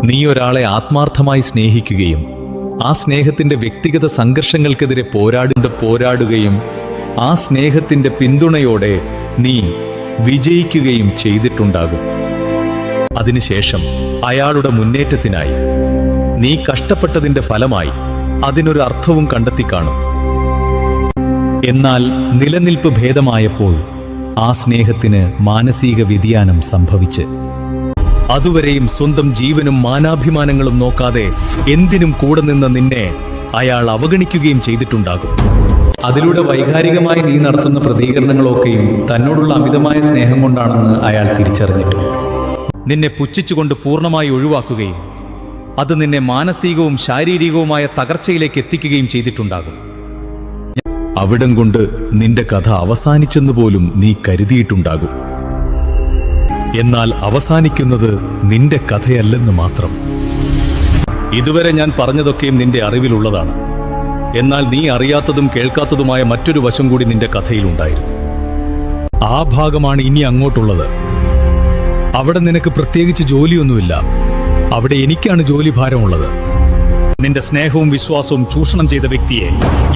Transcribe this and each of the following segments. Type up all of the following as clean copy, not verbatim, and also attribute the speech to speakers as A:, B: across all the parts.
A: നീ ഒരാളെ ആത്മാർത്ഥമായി സ്നേഹിക്കുകയും ആ സ്നേഹത്തിന്റെ വ്യക്തിഗത സംഘർഷങ്ങൾക്കെതിരെ പോരാടുകയും ആ സ്നേഹത്തിന്റെ പിന്തുണയോടെ നീ വിജയിക്കുകയും ചെയ്തിട്ടുണ്ടാകും. അതിനുശേഷം അയാളുടെ മുന്നേറ്റത്തിനായി നീ കഷ്ടപ്പെട്ടതിന്റെ ഫലമായി അതിനൊരു അർത്ഥവും കണ്ടെത്തിക്കാണും. എന്നാൽ നിലനിൽപ്പ് ഭേദമായപ്പോൾ ആ സ്നേഹത്തിന് മാനസിക വ്യതിയാനം സംഭവിച്ച് അതുവരെയും സ്വന്തം ജീവനും മാനാഭിമാനങ്ങളും നോക്കാതെ എന്തിനും കൂടെ നിന്ന നിന്നെ അയാൾ അവഗണിക്കുകയും ചെയ്തിട്ടുണ്ടാകും. അതിലൂടെ വൈകാരികമായി നീ നടത്തുന്ന പ്രതികരണങ്ങളൊക്കെയും തന്നോടുള്ള അമിതമായ സ്നേഹം കൊണ്ടാണെന്ന് അയാൾ തിരിച്ചറിഞ്ഞിട്ടു. നിന്നെ പുച്ഛിച്ചുകൊണ്ട് പൂർണ്ണമായി ഒഴിവാക്കുകയും അത് നിന്നെ മാനസികവും ശാരീരികവുമായ തകർച്ചയിലേക്ക് എത്തിക്കുകയും ചെയ്തിട്ടുണ്ടാകും. അവിടം കൊണ്ട് നിന്റെ കഥ അവസാനിച്ചെന്ന് പോലും നീ കരുതിയിട്ടുണ്ടാകും. എന്നാൽ അവസാനിക്കുന്നത് നിന്റെ കഥയല്ലെന്ന് മാത്രം. ഇതുവരെ ഞാൻ പറഞ്ഞതൊക്കെയും നിന്റെ അറിവിലുള്ളതാണ്. എന്നാൽ നീ അറിയാത്തതും കേൾക്കാത്തതുമായ മറ്റൊരു വശം കൂടി നിന്റെ കഥയിലുണ്ടായിരുന്നു. ആ ഭാഗമാണ് ഇനി അങ്ങോട്ടുള്ളത്. അവിടെ നിനക്ക് പ്രത്യേകിച്ച് ജോലിയൊന്നുമില്ല. അവിടെ എനിക്കാണ് ജോലി ഭാരമുള്ളത്. നിന്റെ സ്നേഹവും വിശ്വാസവും ചൂഷണം ചെയ്ത വ്യക്തിയെ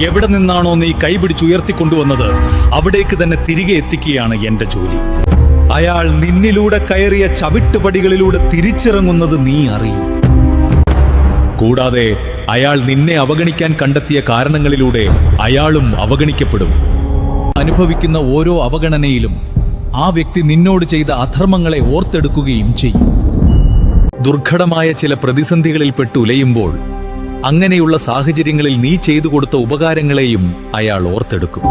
A: എവിടെ നിന്നാണോ നീ കൈപിടിച്ചുയർത്തിക്കൊണ്ടുവന്നത് അവിടേക്ക് തന്നെ തിരികെ എത്തിക്കുകയാണ് എന്റെ ജോലി. അയാൾ നിന്നിലൂടെ കയറിയ ചവിട്ടുപടികളിലൂടെ തിരിച്ചിറങ്ങുന്നത് നീ അറിയും. കൂടാതെ അയാൾ നിന്നെ അവഗണിക്കാൻ കണ്ടെത്തിയ കാരണങ്ങളിലൂടെ അയാളും അവഗണിക്കപ്പെടും. അനുഭവിക്കുന്ന ഓരോ അവഗണനയിലും ആ വ്യക്തി നിന്നോട് ചെയ്ത അധർമ്മങ്ങളെ ഓർത്തെടുക്കുകയും ചെയ്യും. ദുർഘടമായ ചില പ്രതിസന്ധികളിൽപ്പെട്ട് ഉലയുമ്പോൾ അങ്ങനെയുള്ള സാഹചര്യങ്ങളിൽ നീ ചെയ്തു കൊടുത്ത ഉപകാരങ്ങളെയും അയാൾ ഓർത്തെടുക്കും.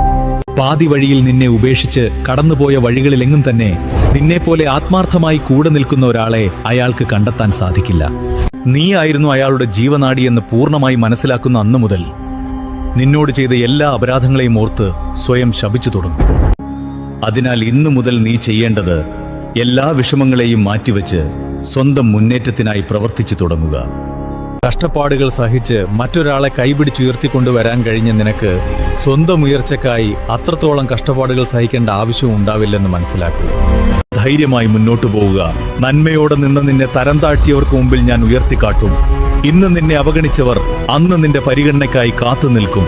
A: പാതി വഴിയിൽ നിന്നെ ഉപേക്ഷിച്ച് കടന്നുപോയ വഴികളിലെങ്ങും തന്നെ നിന്നെപ്പോലെ ആത്മാർത്ഥമായി കൂടെ നിൽക്കുന്ന ഒരാളെ അയാൾക്ക് കണ്ടെത്താൻ സാധിക്കില്ല. നീ ആയിരുന്നു അയാളുടെ ജീവനാഡി എന്ന് പൂർണ്ണമായി മനസ്സിലാക്കുന്ന അന്നു മുതൽ നിന്നോട് ചെയ്ത എല്ലാ അപരാധങ്ങളെയും ഓർത്ത് സ്വയം ശപിച്ചു തുടങ്ങും. അതിനാൽ ഇന്നു മുതൽ നീ ചെയ്യേണ്ടത് എല്ലാ വിഷമങ്ങളെയും മാറ്റിവെച്ച് സ്വന്തം മുന്നേറ്റത്തിനായി പ്രവർത്തിച്ചു തുടങ്ങുക. കഷ്ടപ്പാടുകൾ സഹിച്ച് മറ്റൊരാളെ കൈപിടിച്ചുയർത്തിക്കൊണ്ടുവരാൻ കഴിഞ്ഞ നിനക്ക് സ്വന്തം ഉയർച്ചയ്ക്കായി അത്രത്തോളം കഷ്ടപ്പാടുകൾ സഹിക്കേണ്ട ആവശ്യവും ഉണ്ടാവില്ലെന്ന് മനസ്സിലാക്കുക. ധൈര്യമായി മുന്നോട്ടു പോവുക. നന്മയോടെ നിന്ന് നിന്നെ തരം താഴ്ത്തിയവർക്ക് മുമ്പിൽ ഞാൻ ഉയർത്തിക്കാട്ടും. ഇന്ന് നിന്നെ അവഗണിച്ചവർ അന്ന് നിന്റെ പരിഗണനയ്ക്കായി കാത്തു നിൽക്കും.